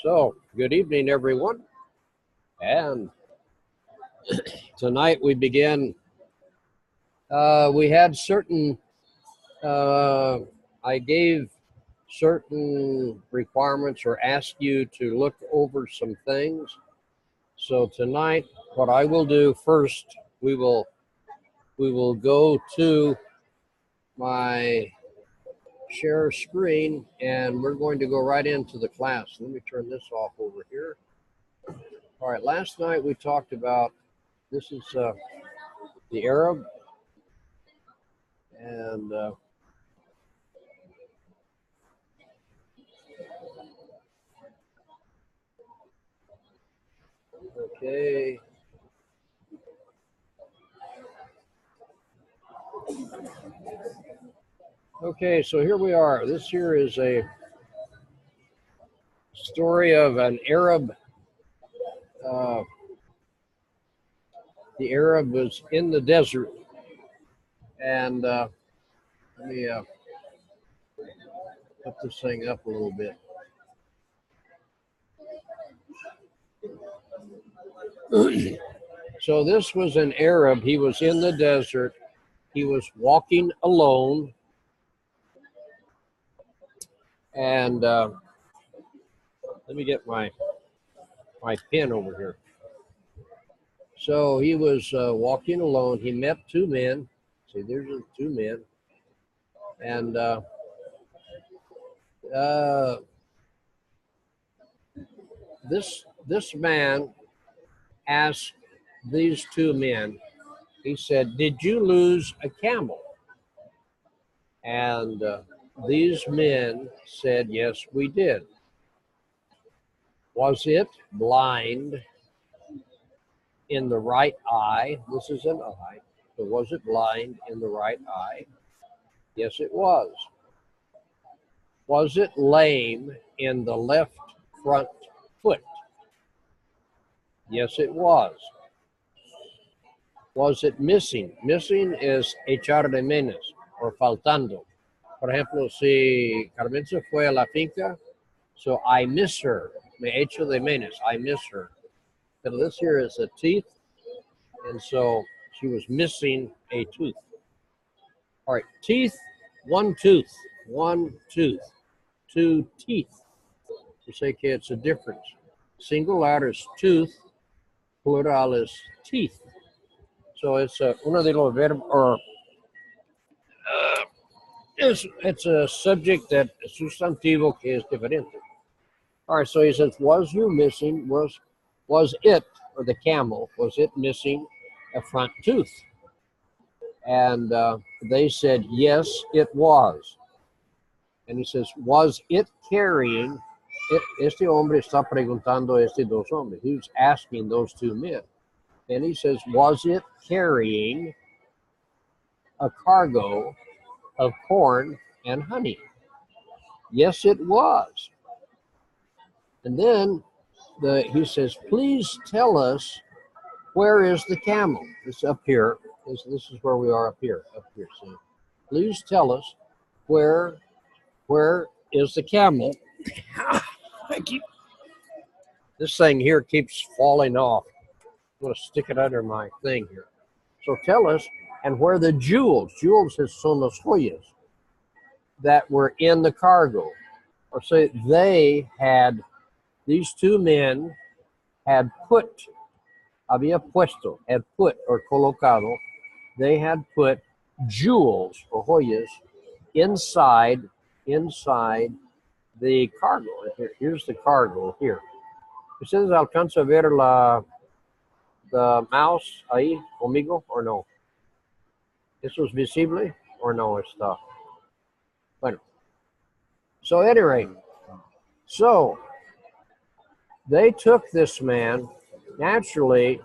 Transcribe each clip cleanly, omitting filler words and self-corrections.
So, good evening, everyone. And tonight we begin. We had certain, I gave certain requirements or asked you to look over some things. So tonight, what I will do first, we will go to my share screen and we're going to go right into the class. Let me turn this off over here. All right, last night we talked about, this is the Arab, and okay. Okay, so here we are. This here is a story of an Arab. The Arab was in the desert, and let me put this thing up a little bit. So this was an Arab. He was in the desert. He was walking alone, and let me get my pen over here. So he was walking alone. He met two men. See, there's the two men, and this man asked these two men. He said, "Did you lose a camel?" And these men said, "Yes, we did." "Was it blind in the right eye?" This is an eye. So was it blind in the right eye? Yes, it was. "Was it lame in the left front foot?" Yes, it was. "Was it missing?" Missing is echar de menos or faltando. Por ejemplo, si Carmen se fue a la finca, so I miss her. Me echo de menos. I miss her. But this here is a teeth, and so she was missing a tooth. All right, teeth, one tooth, two teeth. You say, okay, it's a difference. Singular is tooth, plural is teeth. So it's uno de los verbos, or it's a subject that sustantivo que es diferente. All right, so he says, was you missing, was it, or the camel, was it missing a front tooth? And they said, yes, it was. And he says, was it carrying, este hombre está preguntando a estos dos hombres. He was asking those two men. And he says, was it carrying a cargo of corn and honey? Yes, it was. And then he says, please tell us, where is the camel? It's up here. This is where we are up here. So please tell us, where is the camel? This thing here keeps falling off. I'm going to stick it under my thing here. So tell us, and where the jewels son las joyas that were in the cargo. Or say these two men had put, había puesto, had put or colocado, they had put jewels or joyas inside the cargo. Here's the cargo here. ¿Ustedes alcanza a ver the mouse ahí conmigo or no? ¿Eso es visible or no está? Bueno. So at any rate, so they took this man. Naturally,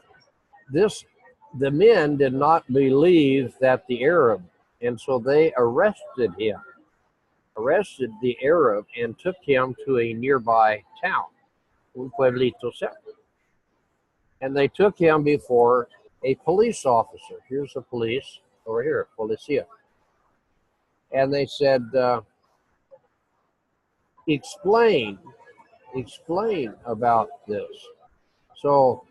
the men did not believe that the Arab, and so they arrested the Arab and took him to a nearby town, un pueblito cerca. And they took him before a police officer. Here's the police over here, policía. And they said, explain explain about this. So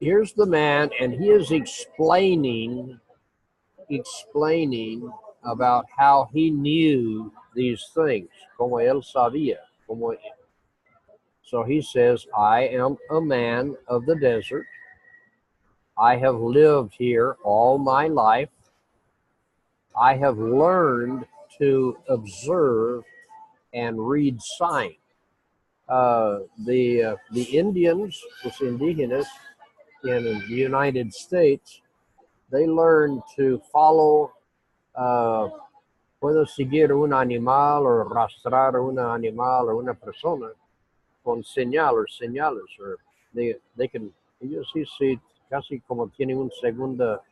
here's the man, and he is explaining about how he knew these things, como él sabía. So he says, I am a man of the desert. I have lived here all my life. I have learned to observe and read signs. The Indians, los indígenas in the United States, they learn to follow, puedo seguir un animal o arrastrar un animal o una persona con señales, or they can, ellos sí, casi como tienen un segundo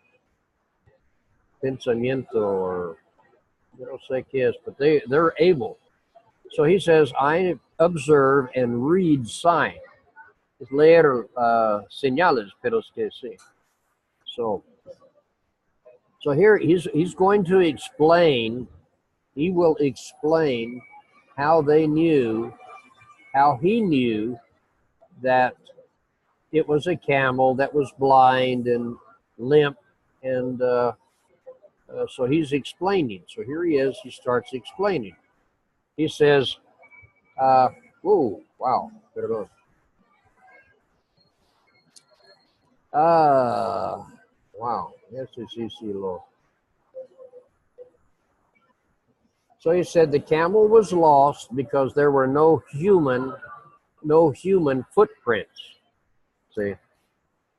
pensamiento, or yo no sé qué es, but they're able. So he says, I observe and read signs. Es leer señales, pero es que sí. So here he's going to explain, he will explain how he knew that it was a camel that was blind and limp, and so he's explaining. So here he is, he starts explaining. He says, oh, wow, perdón. Wow, eso sí, lo. So he said the camel was lost because there were no human footprints. See,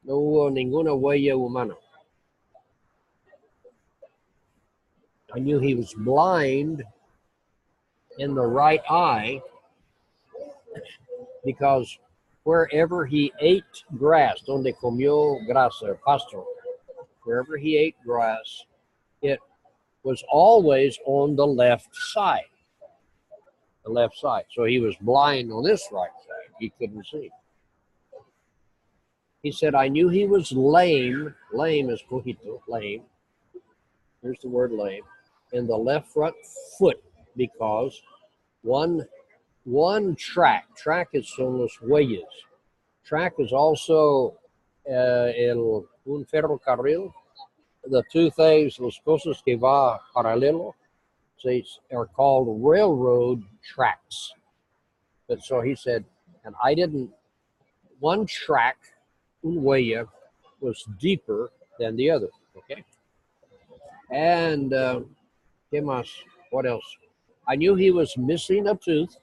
no hubo ninguna huella humana. I knew he was blind in the right eye because wherever he ate grass, donde comió grasa, pasto, wherever he ate grass, it was always on the left side. The left side. So he was blind on this right side. He couldn't see. He said, I knew he was lame. Lame is cojito, lame. Here's the word lame. In the left front foot, because one track is son los huellas. Track is also un ferrocarril. The two things, las cosas que va paralelo, are called railroad tracks. But so he said, and I didn't, one track, un huella, was deeper than the other, okay? And, ¿qué más? What else? I knew he was missing a tooth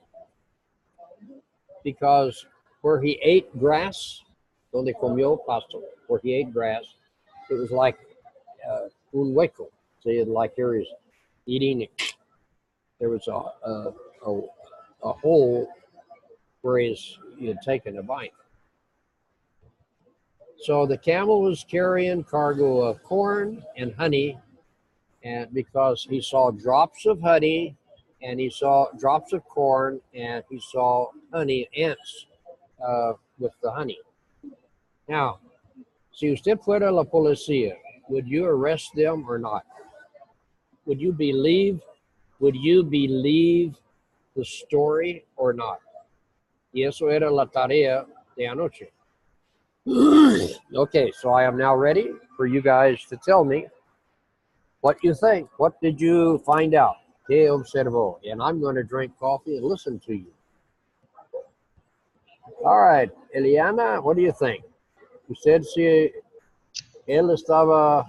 because where he ate grass, donde comió pasto, where he ate grass, it was like un hueco. See, like here he's eating it. There was a hole where he had taken a bite. So the camel was carrying cargo of corn and honey, and because he saw drops of honey, and he saw drops of corn, and he saw honey ants with the honey. Now, si usted fuera la policía, would you arrest them or not? Would you believe the story or not? Y eso era la tarea de anoche. Okay, so I am now ready for you guys to tell me what you think. What did you find out? ¿Qué observó? And I'm going to drink coffee and listen to you. All right, Eliana, what do you think? You said si él estaba...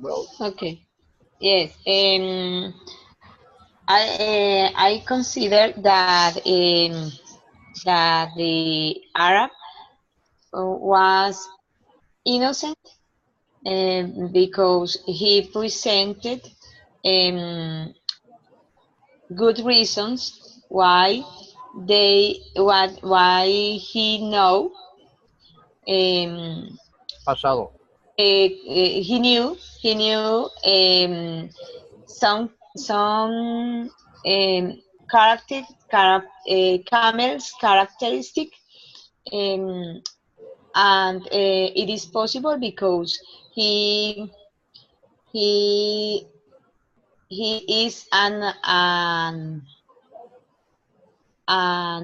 Well, okay. Yes. I consider that that the Arab was innocent because he presented good reasons why he know pasado. He knew some camel's characteristic, and it is possible because he he is a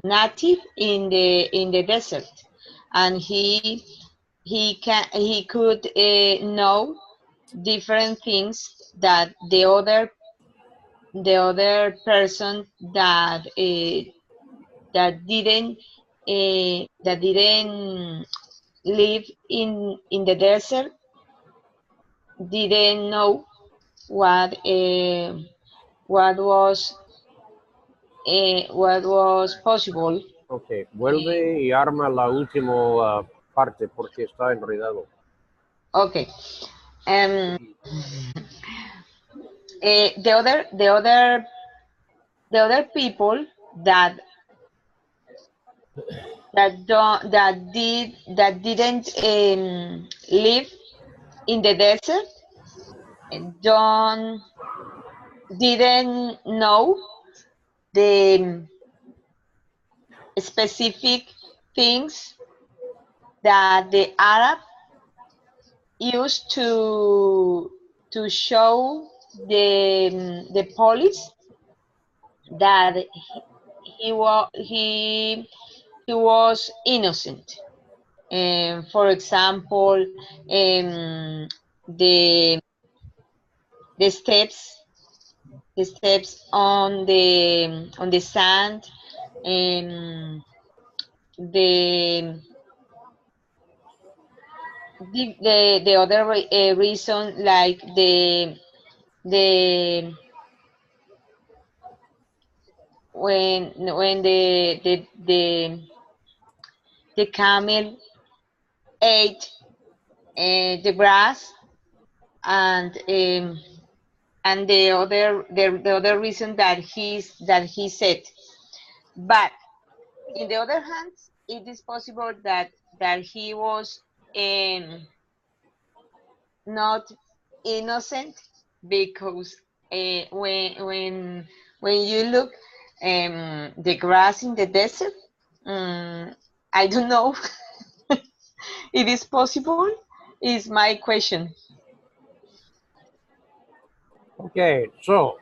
native in the desert, and he could know different things that the other person that didn't live in the desert didn't know what what was what was possible. Ok, vuelve y arma la última parte porque está enredado. Okay. The other people that didn't live in the desert don't didn't know the specific things that the Arab used to show the police that he was innocent. For example, the the steps the steps on the sand, um, the the other reason, like the when the camel ate the grass, and the other reason that he said. But in the other hand, it is possible that he was not innocent, because when you look the grass in the desert, I don't know. It is possible, is my question. Okay, so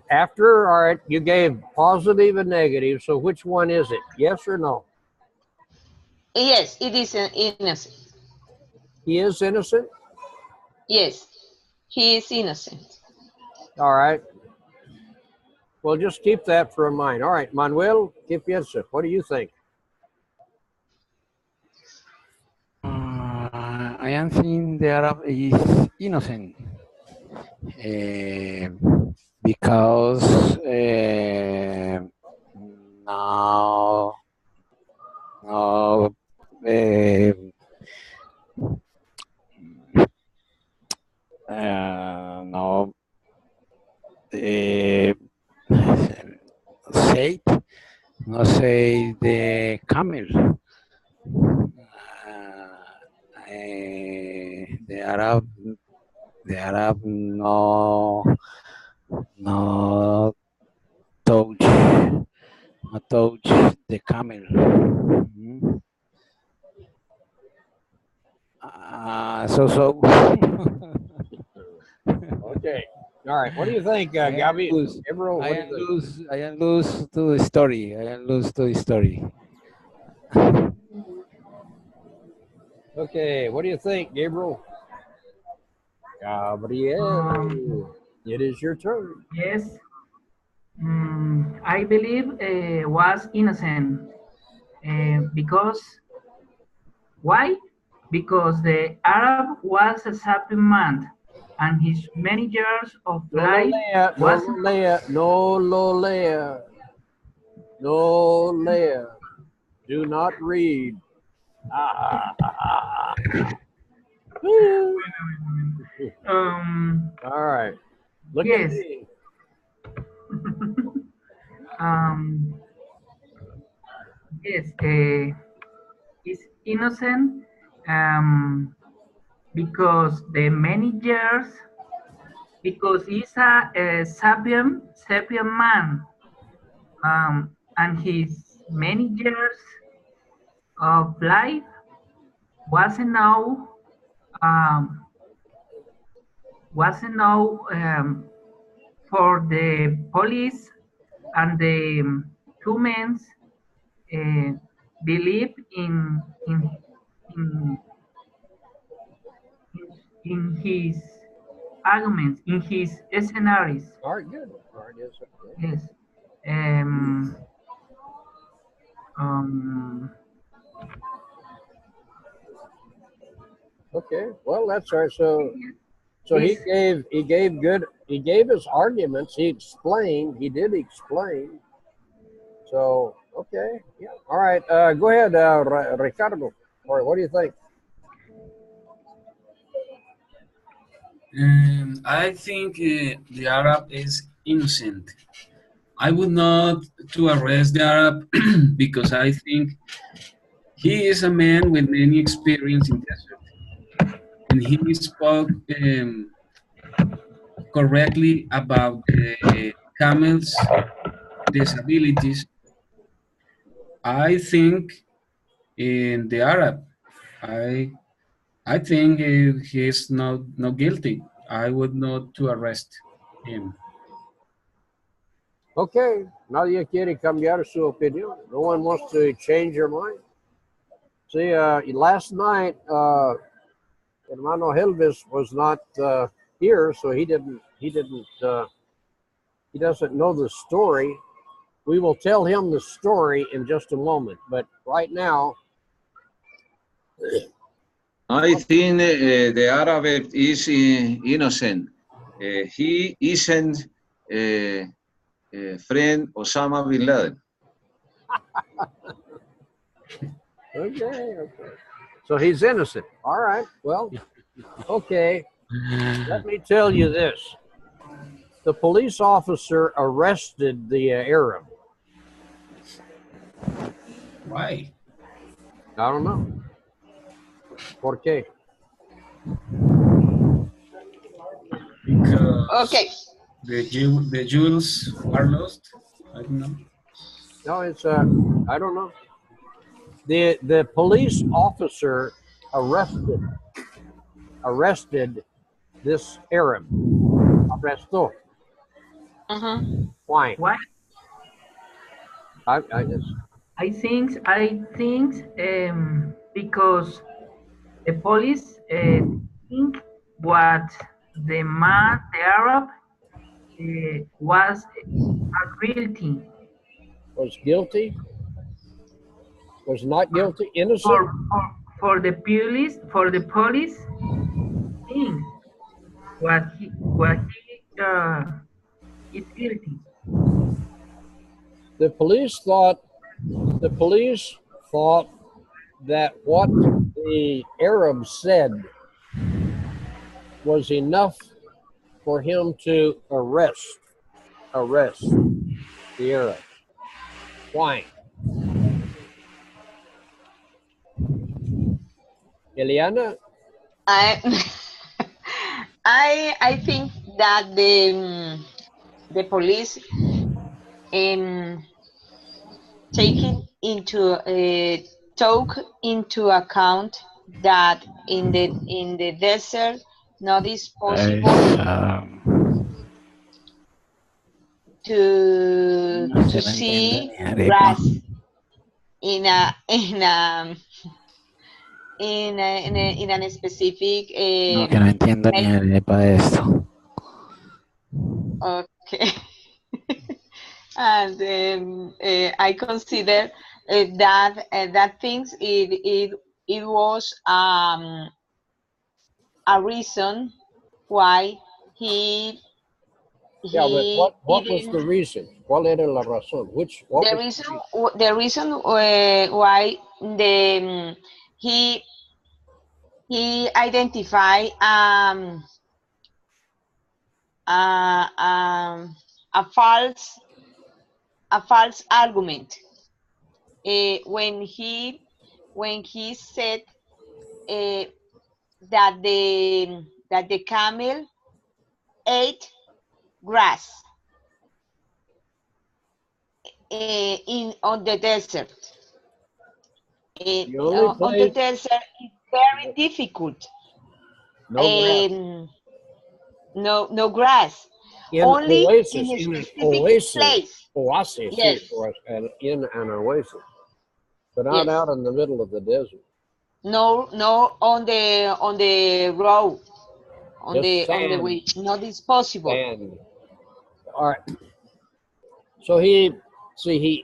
after, all right, you gave positive and negative. So which one is it? Yes or no? Yes, it is innocent. He is innocent? Yes, he is innocent. All right. Well, just keep that for a mind. All right, Manuel, ¿qué piensas? What do you think? I am thinking the Arab is innocent uh, because now now now say no say the camel. The Arab no touch no touch the camel. Mm. So. Okay. All right. What do you think, Gabi? Gabriel, what do you think? I am lose to the story. I am lose to the story. Okay. What do you think, Gabriel? Gabriel, it is your turn. Yes, I believe was innocent because why? Because the Arab was a sapient man, and his many years of No life lo lea, no was lo lea, no lo lea, no lea. Do not read. Ah, ah, ah. All right. Look at yes. me. um, yes, is innocent because the many years because he's a sapient man, and his many years of life wasn't now um, wasn't now for the police and the two men believe in in his arguments, in his scenarios. All right, good. All right, yes. Okay. Yes. Um, um, Okay. Well, that's all right. So this, he gave his arguments. He explained. He did explain. So okay, yeah. All right. Go ahead, Ricardo. Or what do you think? I think the Arab is innocent. I would not to arrest the Arab because I think he is a man with many experience in desert, and he spoke correctly about the camels' disabilities. I think in the Arab, I I think he is not guilty. I would not to arrest him. Okay. Nadie quiere cambiar su opinión. No one wants to change your mind. See, last night, Hermano Helvis was not here, so he doesn't know the story. We will tell him the story in just a moment, but right now, I think the Arab is innocent. He isn't friend Osama bin Laden. okay. So he's innocent. All right. Well, okay. Let me tell you this. The police officer arrested the Arab. Why? I don't know. ¿Por qué? Because Okay. the jewels are lost. I don't know. No, it's I don't know. The police officer arrested this Arab. Arrestó. Why? why? I just I think because the police think what the man, the Arab, was guilty was guilty. Was not guilty. Innocent. for the police think what he is guilty. The police thought that what the Arab said was enough for him to arrest the Arab. Why? Eliana? I I think that the police taking into took into account that in the desert not is possible to No se lo entiendo see ni arepa. grass in a specific No, que no entiendo ni arepa de esto. okay. And I consider that things it was a reason why he Yeah, but what was didn't. the reason? ¿Cuál era la razón? The reason why he identified a false argument when he said that the camel ate grass on the desert. The only On the place, desert is very difficult. no grass. No grass. In only oasis, in a in an specific oasis. place. Oasis, Yes. and in an oasis. But not Yes. out in the middle of the desert. No, no, on the road, on Just the sand, way. Not is possible. sand. All right. So he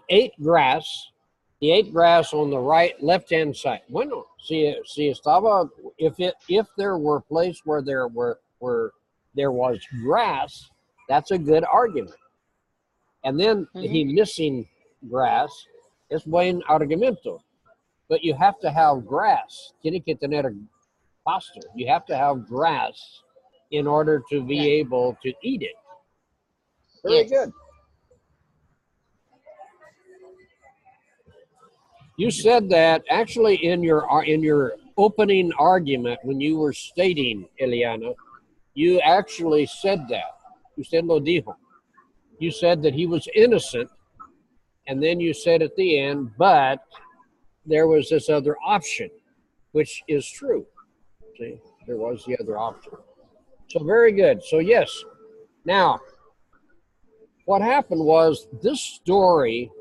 ate grass. He ate grass on the left-hand side. Bueno, si estaba, if there were a place where there was grass, that's a good argument. And then he missing grass es buen argumento. But you have to have grass. Tiene que tener pasto. You have to have grass in order to be Yeah. able to eat it. Very Yes. good. You said that actually in your opening argument when you were stating, Eliana, you actually said that. Usted lo dijo. You said that he was innocent, and then you said at the end, but there was this other option, which is true. See, there was the other option. So very good. So yes. Now, what happened was this story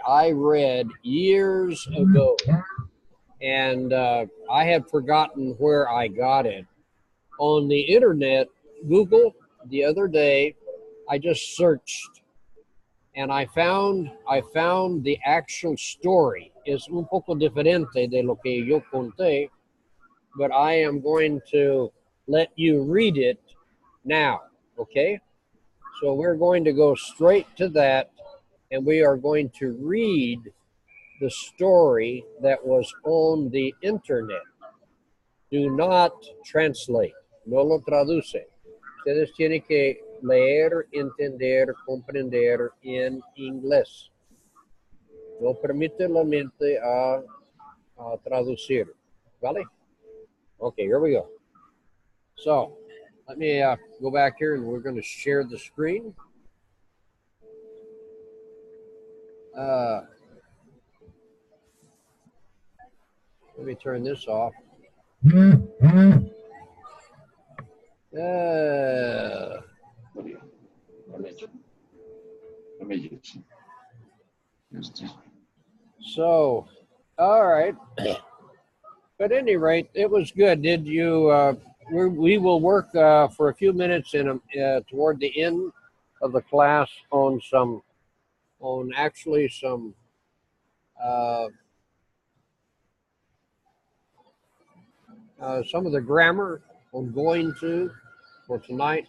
I read years ago, and I had forgotten where I got it. On the internet, Google, the other day, I just searched, and I found the actual story. Es un poco diferente de lo que yo conté, but I am going to let you read it now, okay? So we're going to go straight to that, and we are going to read the story that was on the internet. Do not translate, no lo traduce. Ustedes tienen que leer, entender, comprender en inglés. No permite la mente a traducir, ¿vale? Okay, here we go. So, let me go back here and we're going to share the screen. Let me turn this off. So, all right. But at any rate, it was good. Did you? We will work for a few minutes toward the end of the class on some of the grammar on going to for tonight.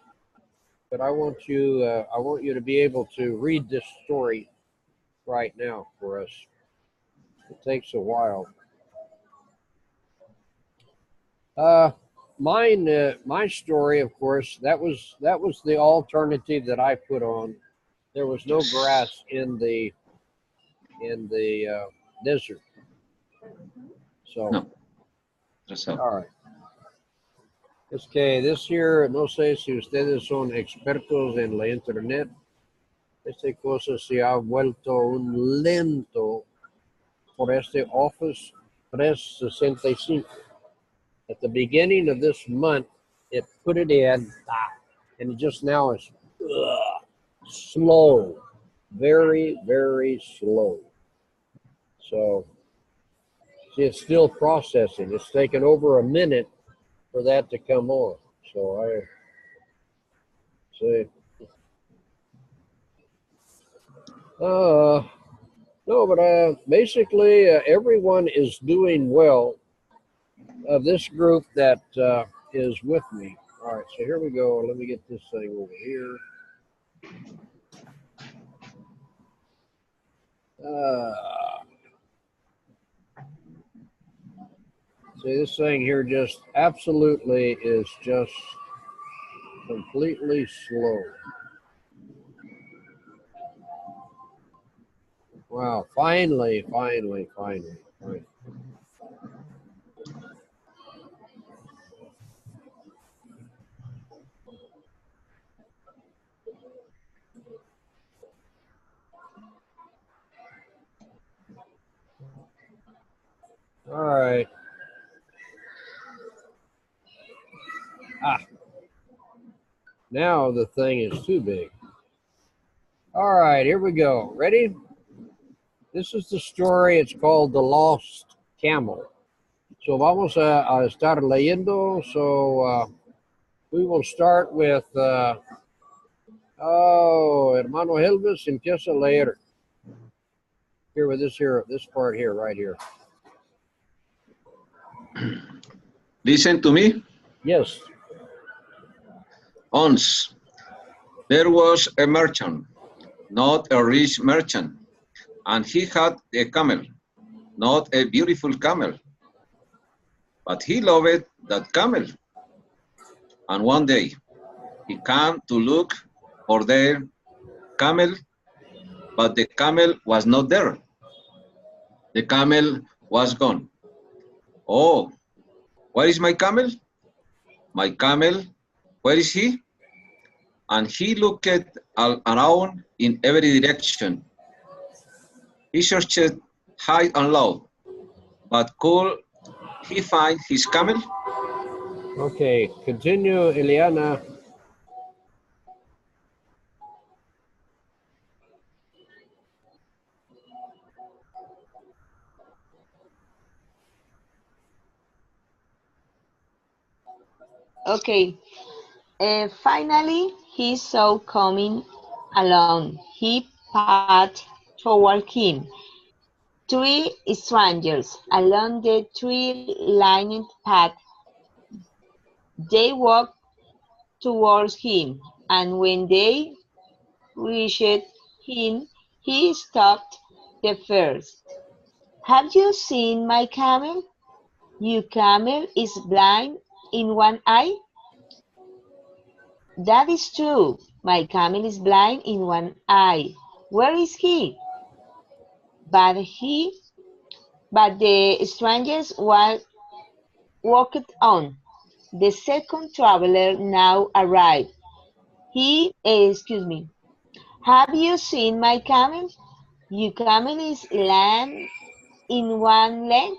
But I want you to be able to read this story right now for us. It takes a while. My story, of course, that was the alternative that I put on. There was no grass in the desert. So, No. all right. Es que this here, no sé si ustedes son expertos en la internet. Esta cosa se ha vuelto un lento por este Office 365. At the beginning of this month, it put it in, and it just now is slow, very, very slow. So it's still processing. It's taken over a minute for that to come on. So I say, no, but basically everyone is doing well. This group that is with me. All right, so here we go. Let me get this thing over here. See, this thing here just absolutely is just completely slow. Wow, finally. All right. Now the thing is too big. All right, here we go. Ready? This is the story. It's called The Lost Camel. So vamos a estar leyendo. So we will start with, hermano Elvis, empieza a leer. Here with this part here, right here. Listen to me. Yes. Once there was a merchant, not a rich merchant, and he had a camel, not a beautiful camel, but he loved that camel. And one day he came to look for their camel, but the camel was not there. The camel was gone. Oh, where is my camel? My camel, where is he? And he looked around in every direction. He searched high and low, but could he find his camel? Okay, continue, Eliana. Okay. Finally, he saw coming along. He passed toward him. Three strangers along the tree-lined path. They walked towards him, and when they reached him, he stopped the first. Have you seen my camel? Your camel is blind in one eye? That is true. My camel is blind in one eye. Where is he? But the strangers walked on. The second traveler now arrived. Excuse me. Have you seen my camel? Your camel is lame in one leg?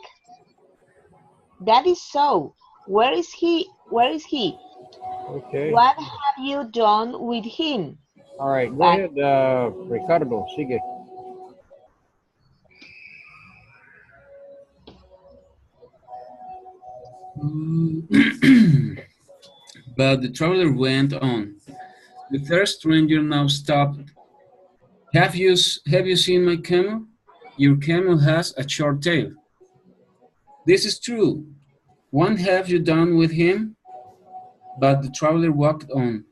That is so. Where is he? Where is he? Okay. What have you done with him? All right, go But ahead, Ricardo, sigue. But the traveler went on. The third stranger now stopped. Have you seen my camel? Your camel has a short tail. This is true. What have you done with him? But the traveler walked on.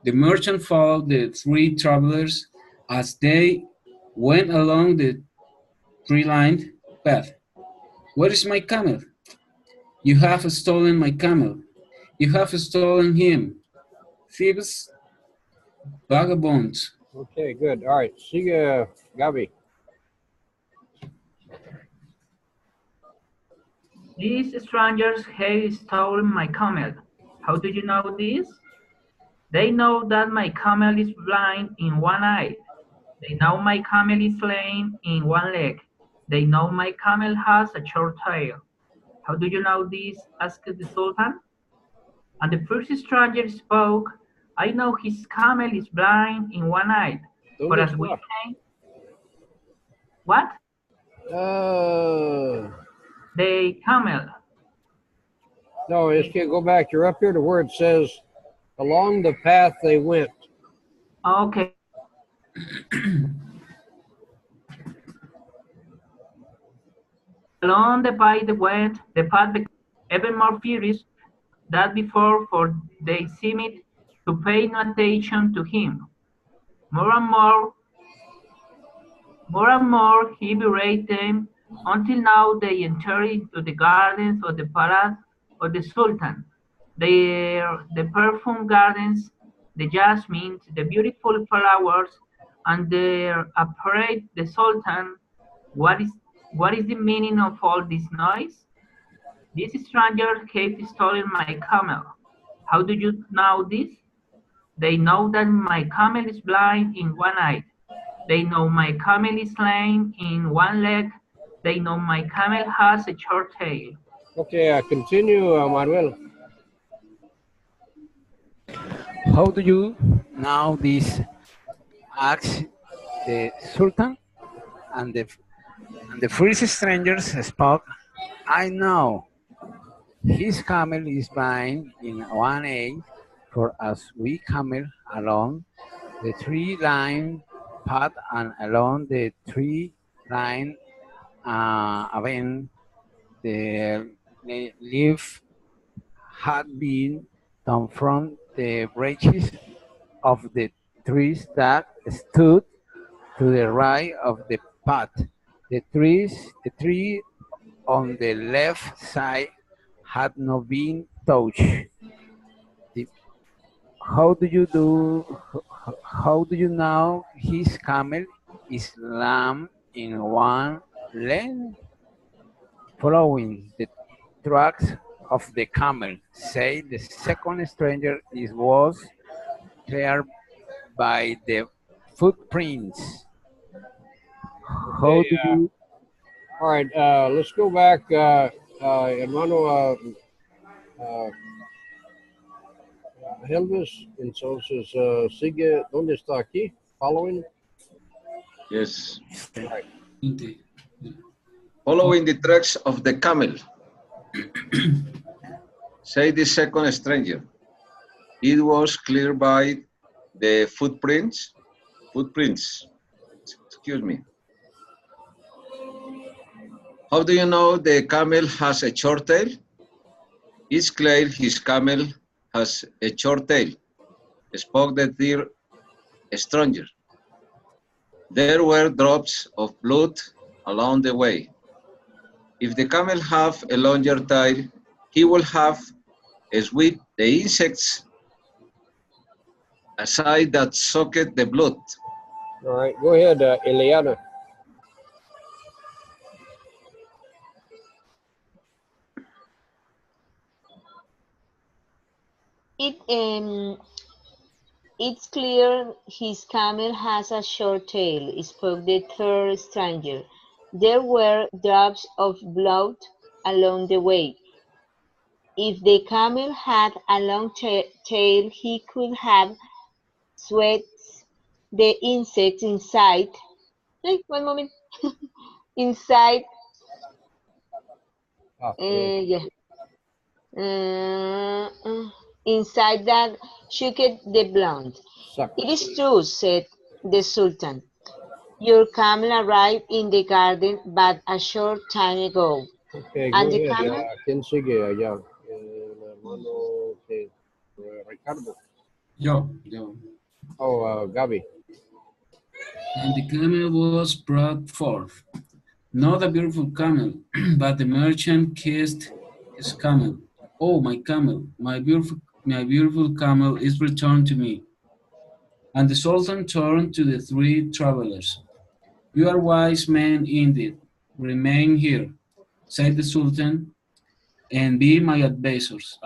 The merchant followed the three travelers as they went along the tree-lined path. Where is my camel? You have stolen my camel. You have stolen him. Thieves, vagabonds. Okay, good. All right, sigue, Gabi. These strangers have stolen my camel. How do you know this? They know that my camel is blind in one eye. They know my camel is lame in one leg. They know my camel has a short tail. How do you know this? Asked the Sultan. And the first stranger spoke, I know his camel is blind in one eye. But as we came... What? The camel. No, it's okay, go back. You're up here to where it says, along the path they went. Okay. Along the path they went, the path became even more furious than before, for they seemed to pay no attention to him. More and more he berated them, until now they entered into the gardens of the palace of the Sultan. The perfume gardens, the jasmine, the beautiful flowers, and their apparate the Sultan. What is the meaning of all this noise? This stranger have stolen my camel. How do you know this? They know that my camel is blind in one eye. They know my camel is lame in one leg. They know my camel has a short tail. Okay, continue, Manuel. How do you know this? Asked the Sultan, and the first strangers spoke. I know. His camel is blind in one eye, for as we camel along the three-line path and along the three-line avenue, the leaf had been torn from the branches of the trees that stood to the right of the path. The tree on the left side had not been touched. The- How do you do? How do you know his camel is lamb in one lane? Following the tracks of the camel, say the second stranger, it was clear by the footprints. How Okay, do you? all right, let's go back, hermano uh, Helvis. Entonces, sigue, ¿dónde está aquí? Following? Yes. All right. Inte- Following the tracks of the camel, say the second stranger. It was clear by the footprints. Excuse me. How do you know the camel has a short tail? It's clear his camel has a short tail, spoke the third stranger. There were drops of blood along the way. If the camel have a longer tail, he will have sweep the insects aside that soaked the blood. All right, go ahead, Eliana. It It's clear his camel has a short tail, spoke the third stranger. There were drops of blood along the way. If the camel had a long tail, he could have swept the insects inside. Hey, one moment. Inside, yeah. Inside that shook the blonde. Suck. It is true, said the Sultan. Your camel arrived in the garden but a short time ago. Okay, And go the ahead. camel? ¿Quién sigue allá? El hermano Ricardo. Yo. Oh, Gaby. And the camel was brought forth. Not a beautiful camel, but the merchant kissed his camel. Oh, my camel, my beautiful camel is returned to me. And the Sultan turned to the three travelers. You are wise men indeed. Remain here, said the Sultan, and be my advisors.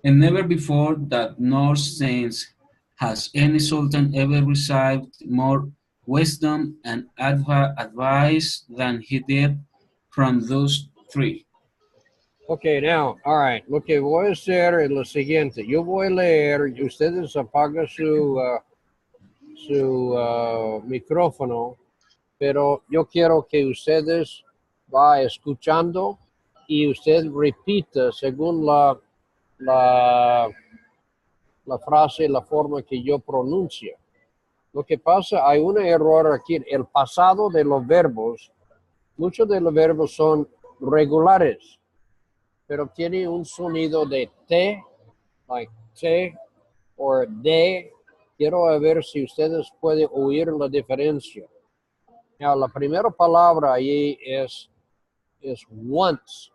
And never before that nor since has any sultan ever received more wisdom and advice than he did from those three. Okay, now, all right. Lo que voy a hacer es lo siguiente. Yo voy a leer y ustedes apagan su micrófono, pero yo quiero que ustedes va escuchando y usted repita según la frase, la forma que yo pronuncio. Lo que pasa, hay un error aquí. El pasado de los verbos, muchos de los verbos son regulares, pero tiene un sonido de T, like T, o D. Quiero ver si ustedes pueden oír la diferencia. Now, la primera palabra ahí es once.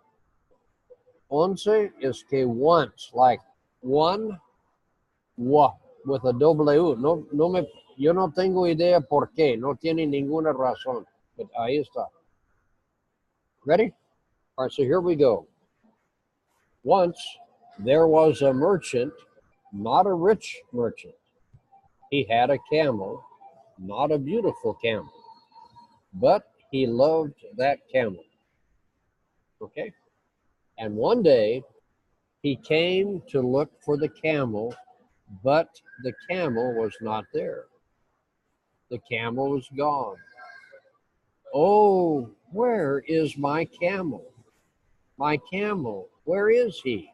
11 is que once, like one, with a W. Yo no tengo idea por qué, no tiene ninguna razón. But ahí está. Ready? All right, so here we go. Once there was a merchant, not a rich merchant. He had a camel, not a beautiful camel, but he loved that camel. Okay? And one day He came to look for the camel, but the camel was not there. The camel was gone. Oh, where is my camel? My camel, where is he?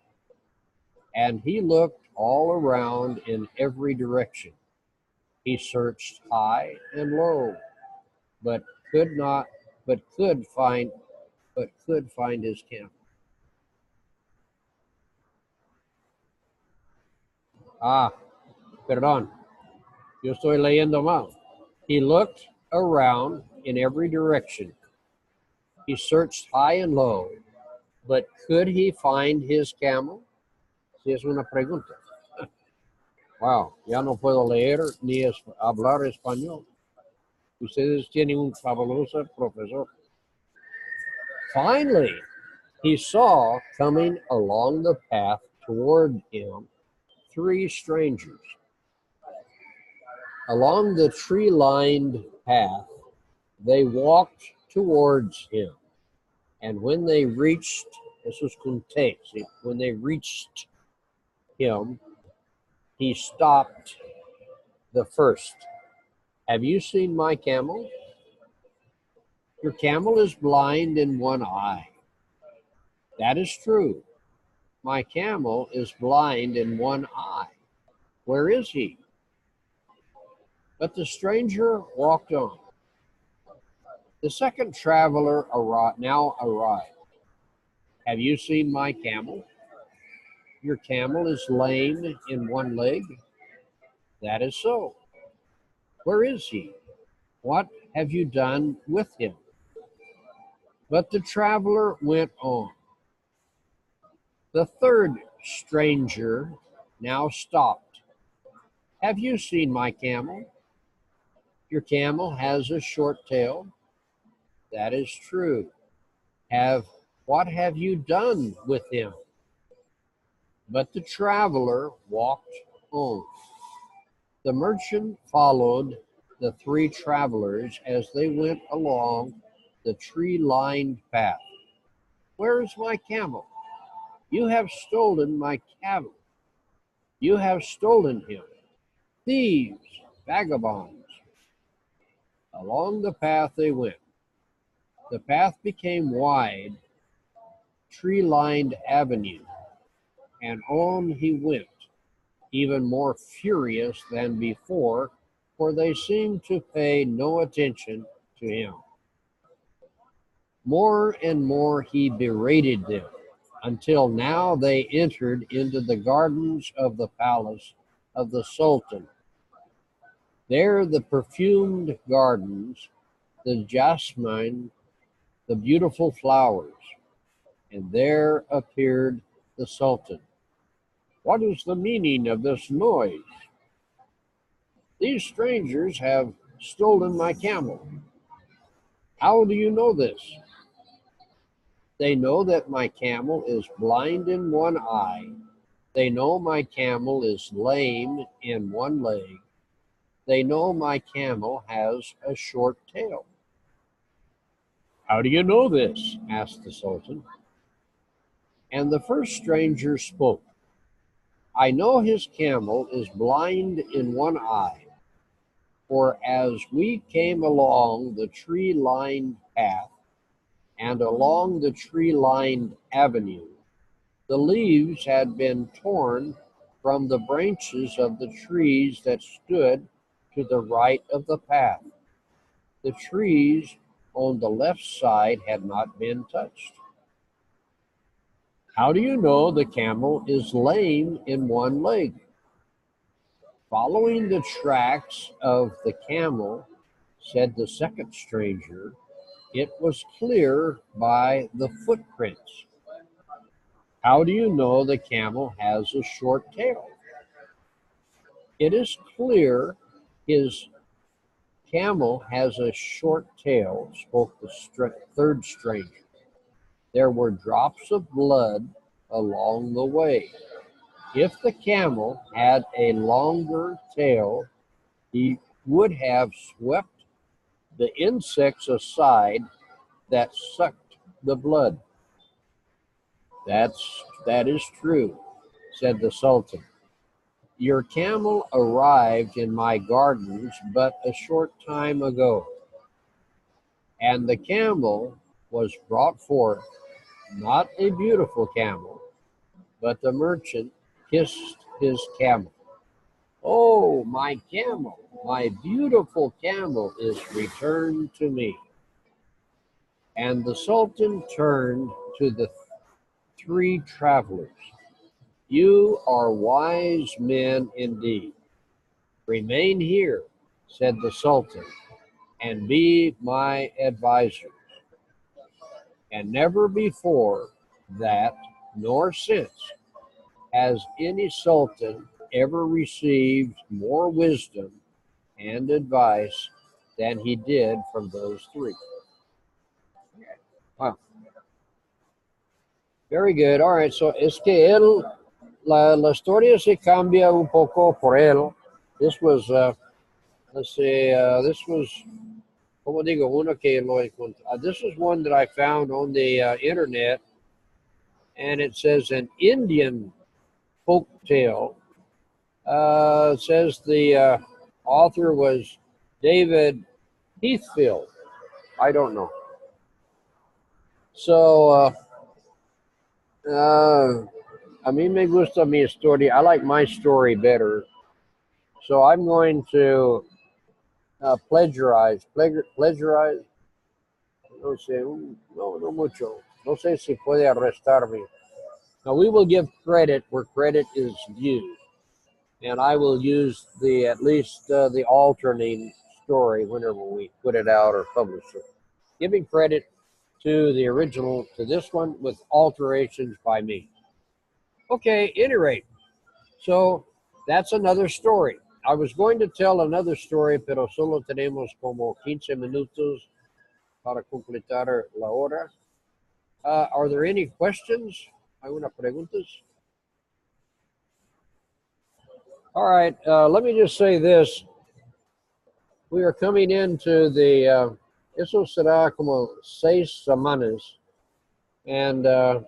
And he looked all around in every direction. He searched high and low, but could not, but could find his camel. Ah, perdón, yo estoy leyendo mal. He looked around in every direction. He searched high and low, but could he find his camel? Sí, es una pregunta. Wow, ya no puedo leer ni hablar español. Ustedes tienen un fabuloso profesor. Finally, he saw coming along the path toward him 3 strangers. Along the tree-lined path, they walked towards him. And when they reached, this was Kunte, when they reached him, he stopped the first. Have you seen my camel? Your camel is blind in one eye. That is true. My camel is blind in one eye. Where is he? But the stranger walked on. The second traveler now arrived. Have you seen my camel? Your camel is lame in one leg. That is so. Where is he? What have you done with him? But the traveler went on. The third stranger now stopped. Have you seen my camel? Your camel has a short tail. That is true. What have you done with him? But the traveler walked on. The merchant followed the 3 travelers as they went along the tree-lined path. Where is my camel? You have stolen my camel. You have stolen him. Thieves, vagabonds. Along the path they went. The path became wide, tree-lined avenue, and on he went, even more furious than before, for they seemed to pay no attention to him. More and more he berated them, until now they entered into the gardens of the palace of the Sultan. There the perfumed gardens, the jasmine, the beautiful flowers, and there appeared the Sultan. What is the meaning of this noise? These strangers have stolen my camel. How do you know this? They know that my camel is blind in one eye. They know my camel is lame in one leg. They know my camel has a short tail. How do you know this? Asked the Sultan. And the first stranger spoke. I know his camel is blind in one eye, for as we came along the tree-lined path and along the tree-lined avenue, the leaves had been torn from the branches of the trees that stood to the right of the path. The trees on the left side had not been touched. How do you know the camel is lame in one leg? Following the tracks of the camel, said the second stranger, it was clear by the footprints. How do you know the camel has a short tail? It is clear his camel has a short tail, spoke the third stranger. There were drops of blood along the way. If the camel had a longer tail, he would have swept the insects aside that sucked the blood. That's that is true, said the Sultan. Your camel arrived in my gardens but a short time ago, and the camel was brought forth, not a beautiful camel, but the merchant kissed his camel. Oh, my camel, my beautiful camel is returned to me. And the Sultan turned to the three travelers. You are wise men indeed. Remain here, said the Sultan, and be my advisors. And never before that, nor since, has any sultan ever received more wisdom and advice than he did from those three. Wow. Very good. All right. So es que él, la historia se cambia un poco por él. This was, let's say, this was, como digo, uno que lo encontré. This is one that I found on the internet, and it says an Indian folk tale. It says the author was David Heathfield. I don't know. So, a mí me gusta mi historia. I like my story better. So I'm going to plagiarize. Plagiarize. No sé, no mucho. No sé si puede arrestarme. Now we will give credit where credit is due, and I will use at least the alternating story whenever we put it out or publish it, giving credit to the original, to this one, with alterations by me. Okay, any rate, so that's another story. I was going to tell another story, pero solo tenemos como 15 minutos para completar la hora. Are there any questions? ¿Alguna preguntas? All right, let me just say this. We are coming into the, eso será como 6 semanas, and I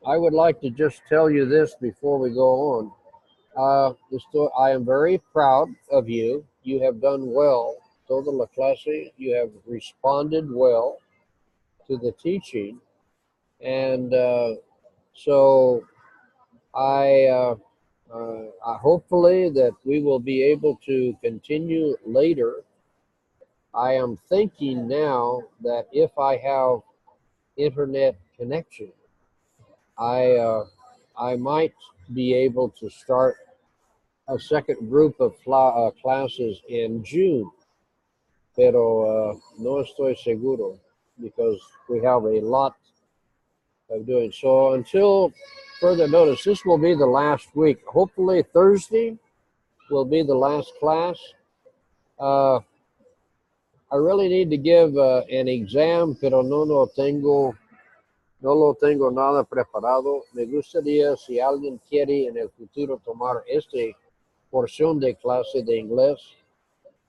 would like to just tell you this before we go on. I am very proud of you. You have done well. Toda la clase, you have responded well to the teaching, and so I hopefully that we will be able to continue later. I am thinking now that if I have internet connection, I might be able to start a second group of classes in June, pero no estoy seguro because we have a lot of doing. So until further notice, this will be the last week. Hopefully Thursday will be the last class. I really need to give an exam, pero no lo tengo nada preparado. Me gustaría, si alguien quiere en el futuro tomar esta porción de clase de inglés,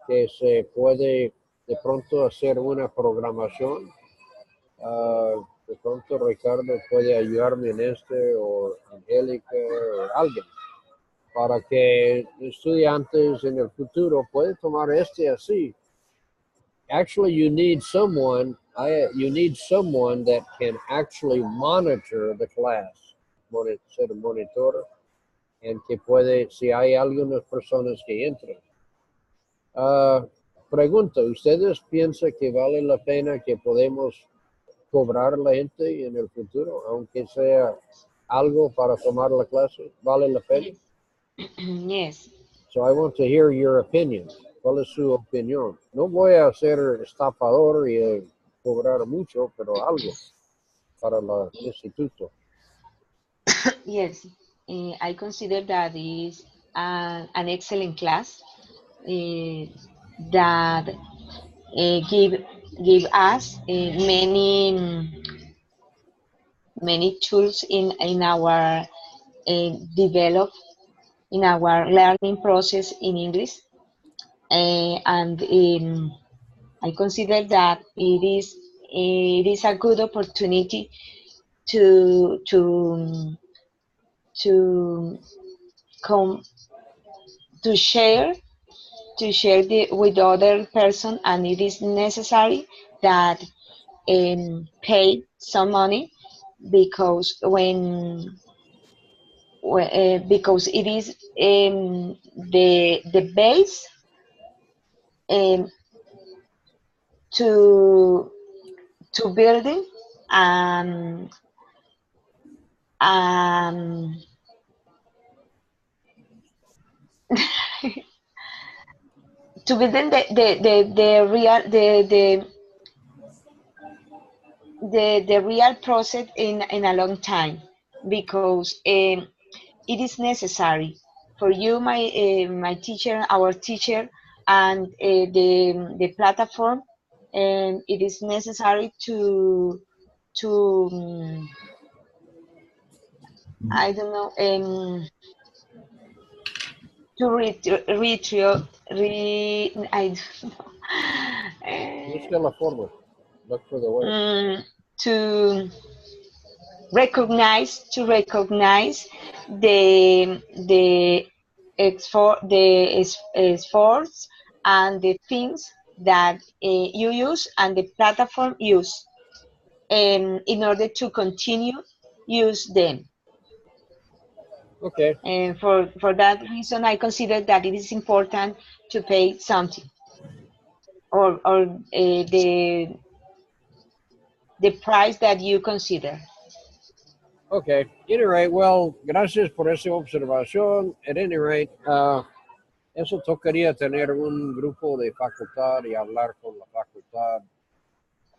que se puede de pronto hacer una programación. De pronto Ricardo puede ayudarme en o Angélica o alguien, para que estudiantes en el futuro puedan tomar así. Actually, you need someone that can actually monitor the class, ser monitor, and que puede, si hay algunas personas que entran. Pregunta, ¿ustedes piensan que vale la pena que podemos cobrar a la gente en el futuro, aunque sea algo para tomar la clase? ¿Vale la pena? Yes. So I want to hear your opinion. ¿Cuál es su opinión? No voy a ser estafador y cobrar mucho, pero algo para el instituto. Yes, I consider that is an excellent class that give us many tools in our develop in our learning process in English, and I consider that it is a good opportunity to to to come to share with other person, and it is necessary that pay some money, because because it is the base um, to building um, um, to building the real the real process in a long time, because it is necessary for you, my teacher, our teacher, and the platform, and it is necessary to I don't know, to I don't know, Busca la forma. Look for the way. to recognize the efforts and the things that you use and the platform use, in order to continue use them. Okay. And for that reason, I consider that it is important to pay something, or the price that you consider. Okay. At any rate, well, gracias por esa observación. At any rate, eso tocaría tener un grupo de facultad y hablar con la facultad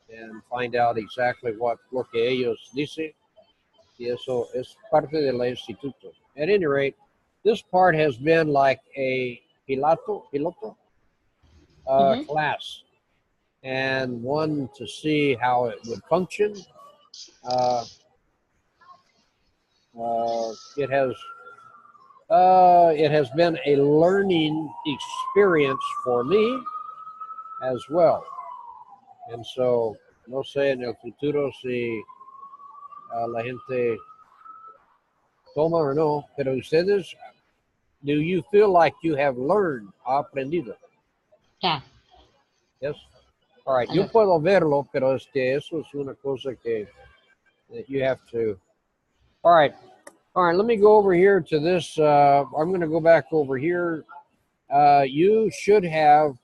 and find out exactly what lo que ellos dicen. Y eso es parte del instituto. At any rate, this part has been like a piloto class, and one to see how it would function. It has been a learning experience for me as well, and so no sé en el futuro si la gente toma o no, pero ustedes, do you feel like you have learned, aprendido? Yeah. Yes. All right. A Yo lot. puedo verlo, pero eso es una cosa that you have to. All right. All right. Let me go over here to this. I'm going to go back over here. You should have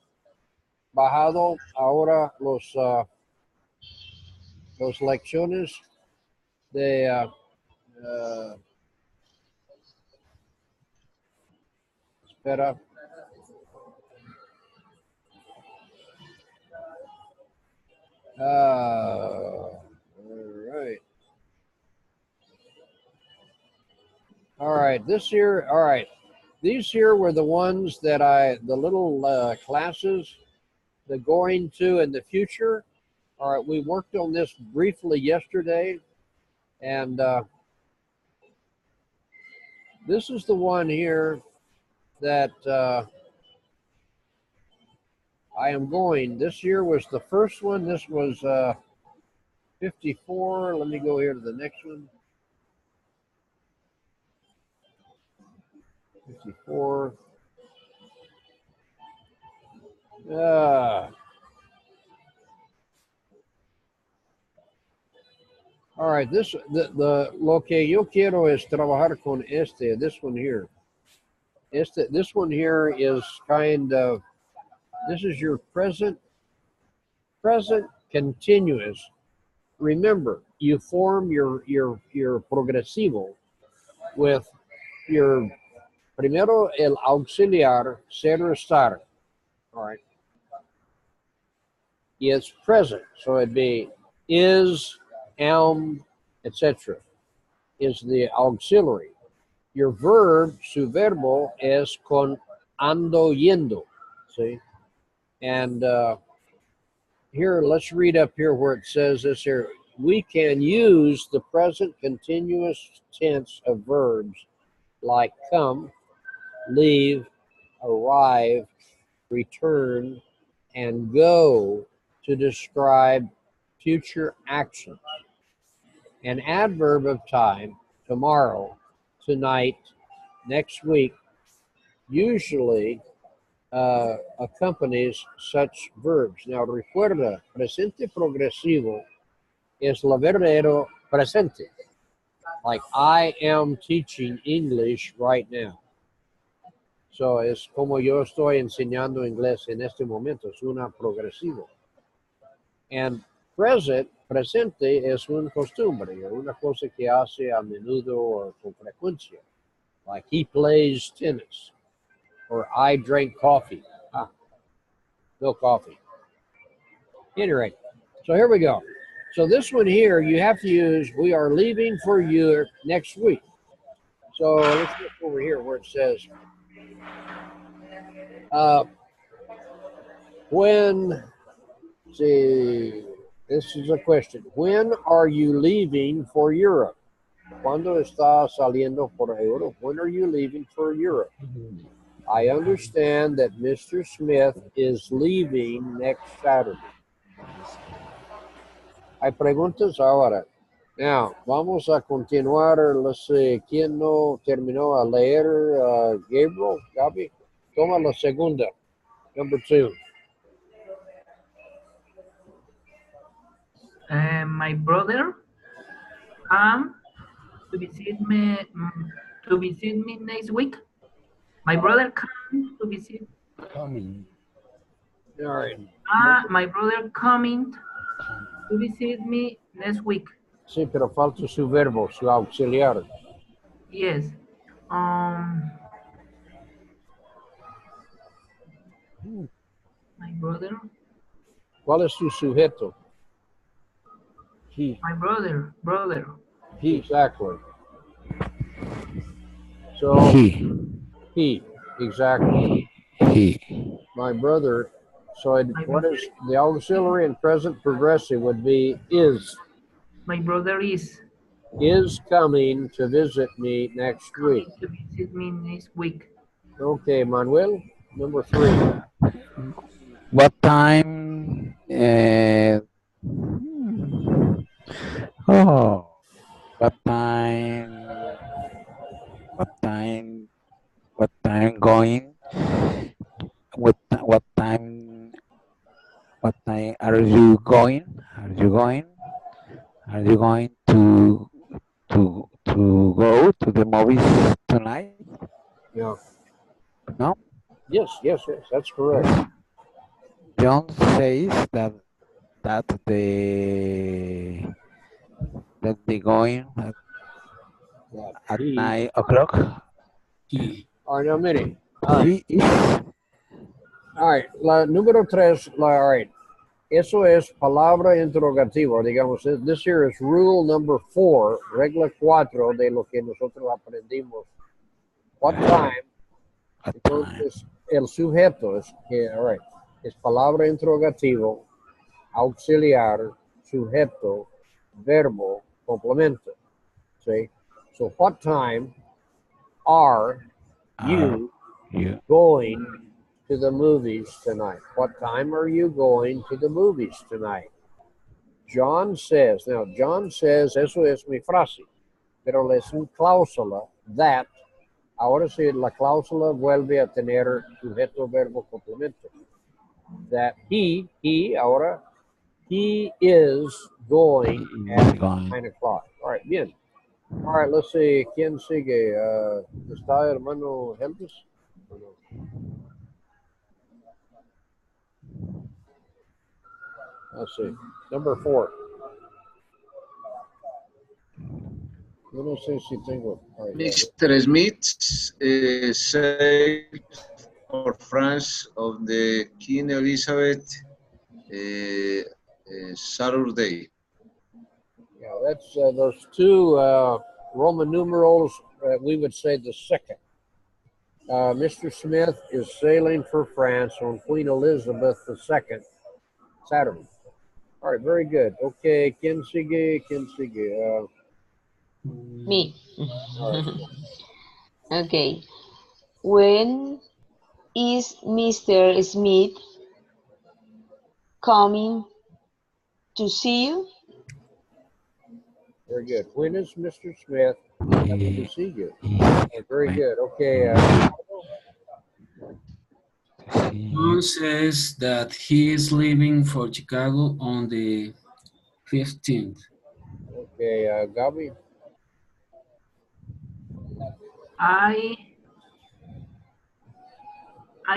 bajado ahora los lecciones de espera. All right. All right. This here. All right. These here were the ones that the little classes that going to in the future. All right. We worked on this briefly yesterday, and this is the one here that I am going. This year was the first one. This was 54. Let me go here to the next one. 54. All right, the lo que yo quiero es trabajar con this one here. This one here is kind of, this is your present continuous. Remember, you form your progresivo with your primero el auxiliar, ser estar. All right. It's present, so it'd be is, am, etc. is the auxiliary. Your verb, su verbo, es con ando, yendo. See? And here, let's read up here where it says this here. We can use the present continuous tense of verbs like come, leave, arrive, return, and go to describe future actions. An adverb of time, tomorrow, tonight, next week, usually accompanies such verbs. Now recuerda, presente progresivo es lo verdadero presente. Like I am teaching English right now. So es como yo estoy enseñando inglés en este momento, es una progresivo. And presente es una costumbre, una cosa que hace a menudo o con frecuencia. Like he plays tennis, or I drank coffee. No coffee. Anyway, so here we go. So this one here, you have to use, we are leaving for Europe next week. So let's look over here where it says, when, see, this is a question. When are you leaving for Europe? ¿Cuándo está saliendo por Europe? When are you leaving for Europe? I understand that Mr. Smith is leaving next Saturday. Hay preguntas ahora. Now, vamos a continuar. Let's see, ¿quién no terminó a leer? Gabriel, Gaby? Toma la segunda, number 2. My brother come to visit me next week. My brother come to visit. Coming. All right. My brother coming to visit me next week. Sí, pero falta su verbo, su auxiliar. Yes. My brother. ¿Cuál es su sujeto? He. My brother. He, exactly. So, he, exactly. He. My brother. So what is the auxiliary and present progressive would be is. My brother is Coming to visit me next week. To visit me next week. Okay, Manuel, number 3. What time? Oh, what time? What time? What time going? What time? What time are you going? Are you going? Are you going to go to the movies tonight? Yeah. No. Yes, that's correct. John says that they going at 9 o'clock. All right, now minute. He is. All right, la número 3. All right. Eso es palabra interrogativa, digamos. This here is rule number 4, regla 4 de lo que nosotros aprendimos. What time? Entonces, el sujeto es que, all right, es palabra interrogativo, auxiliar, sujeto, verbo, complemento. See? So, what time are you going to the movies tonight? What time are you going to the movies tonight? John says, eso es mi frase, pero es una cláusula that, ahora sí, la cláusula vuelve a tener sujeto, verbo, complemento. That he is going at 9 o'clock. All right, bien. All right, let's see, ¿quién sigue? ¿Está hermano Helvis? Let's see, number 4. Yo no sé si tengo. Right, Mr. Smith sailed for France of the Queen Elizabeth Saturday. Yeah, that's those 2 Roman numerals. We would say the second. Mr. Smith is sailing for France on Queen Elizabeth II Saturday. All right, very good. Okay, ¿quién sigue? Me. Right. Okay. When is Mr. Smith coming to see you? Very good. When is Mr. Smith coming to He, see you? he Very went good. Okay. to see John you. says that he is leaving for Chicago on the 15th. Okay. Gabi. I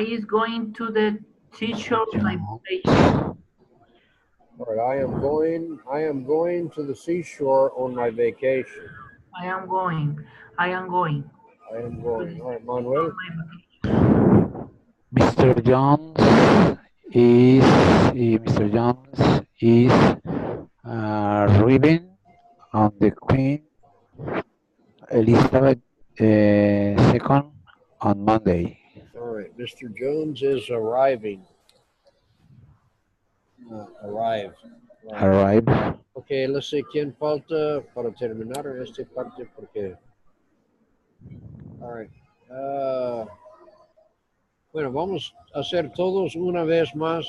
is going to the seashore on my John, vacation. All right. I am going to the seashore on my vacation. I am going. I am going I am to going. the All right, on Manuel. my vacation. Mr. Jones is Mr. Jones is arriving on the Queen Elizabeth II on Monday. All right. Mr. Jones is arriving. Arrived. Right. Arrive. Ok, let's see quién falta para terminar esta parte porque. All right. Bueno, vamos a hacer todos una vez más.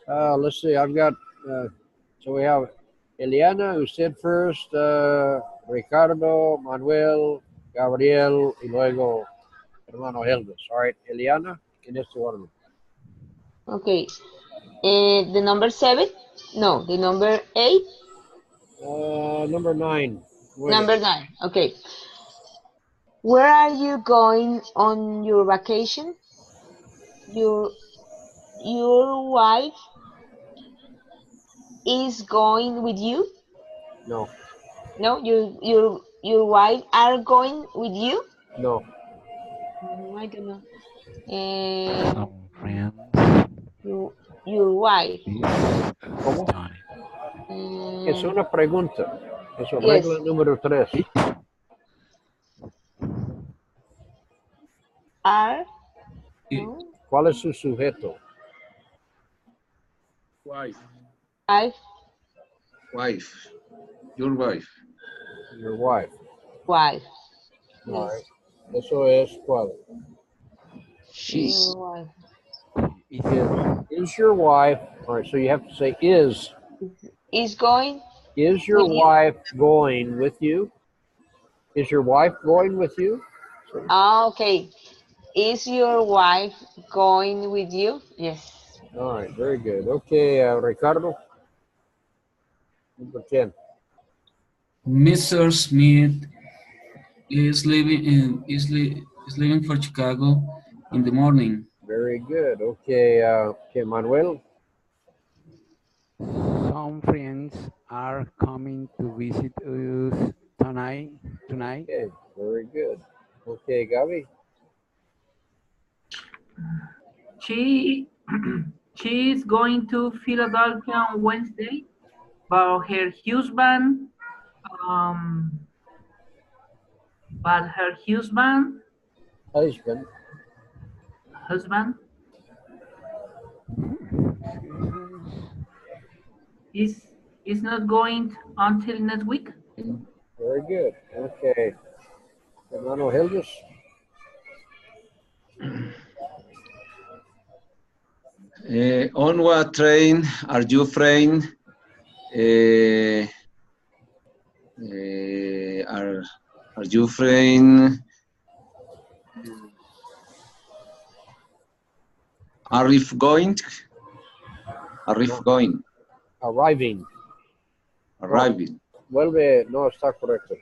Let's see, I've got, so we have Eliana, usted first, Ricardo, Manuel, Gabriel, y luego hermano Heldes. All right, Eliana, en este orden. Okay. The number 7? No, the number 8? Number 9. Number 9. Okay. Where are you going on your vacation? Your wife is going with you? No. No, your wife are going with you? No. I don't know. Some friends Your wife. this ¿Cómo? time. Es una pregunta. Es Yes. regla número 3. Are Y- no, ¿Cuál es su sujeto? Wife. wife, Your wife. Your wife. wife. All Yes. right. Eso es cuál. She's. Your wife. Is your wife, all right, so you have to say is. Is going Is your with you? wife going with you? Is your wife going with you? Ah, okay. Is your wife going with you? Yes. All right, very good. Okay, Ricardo. Number 10. Mr. Smith is leaving for Chicago in the morning. Very good. Okay, Manuel. Some friends are coming to visit us tonight. Okay, very good. Okay, Gabi. She she is going to Philadelphia on Wednesday, but her husband but her husband Husband. is not going until next week. Very good. Okay. Hermano Hildes. On what train are you flying? Are you flying? Are you going? Are you going? Arriving. Arriving. Vuelve, no está correcto.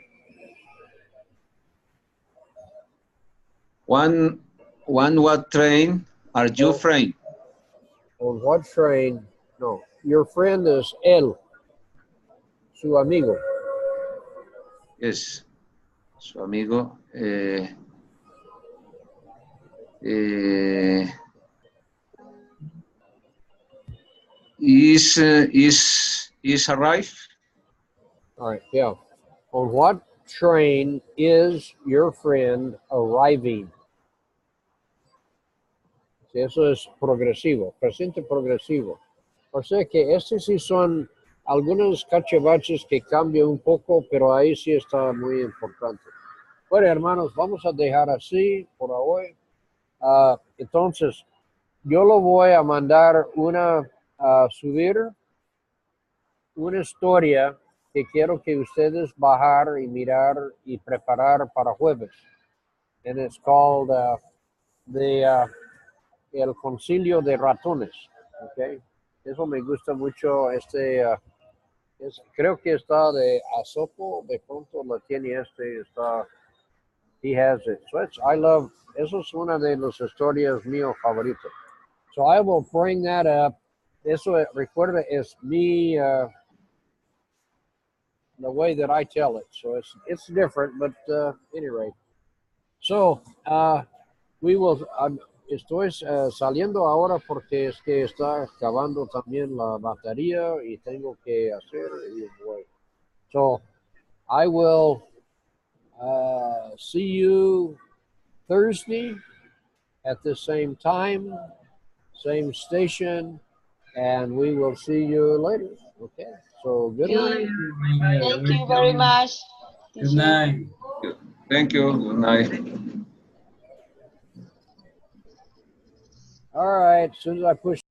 One what train are you flying? On what train? No, your friend is él, su amigo. Yes. Su amigo. Is arrived? All right, yeah. On what train is your friend arriving? Sí, eso es progresivo, presente progresivo. O sea que estos sí son algunos cachivaches que cambian un poco, pero ahí sí está muy importante. Bueno, hermanos, vamos a dejar así por hoy. Entonces, yo lo voy a mandar a subir una historia que quiero que ustedes bajar y mirar y preparar para jueves. And it's called El Concilio de Ratones. Okay. Eso me gusta mucho. Creo que está de Asopo, de pronto lo tiene está, he has it. So eso es una de las historias mío favoritas. So I will bring that up. Eso, recuerda, es me, the way that I tell it. So it's different, but anyway. So we will, estoy saliendo ahora porque es que está acabando también la batería y tengo que hacer. So I will see you Thursday at the same time, same station, and we will see you later. Okay. So good night. Thank you very much. Good night. Thank you. Good night. All right. As soon as I push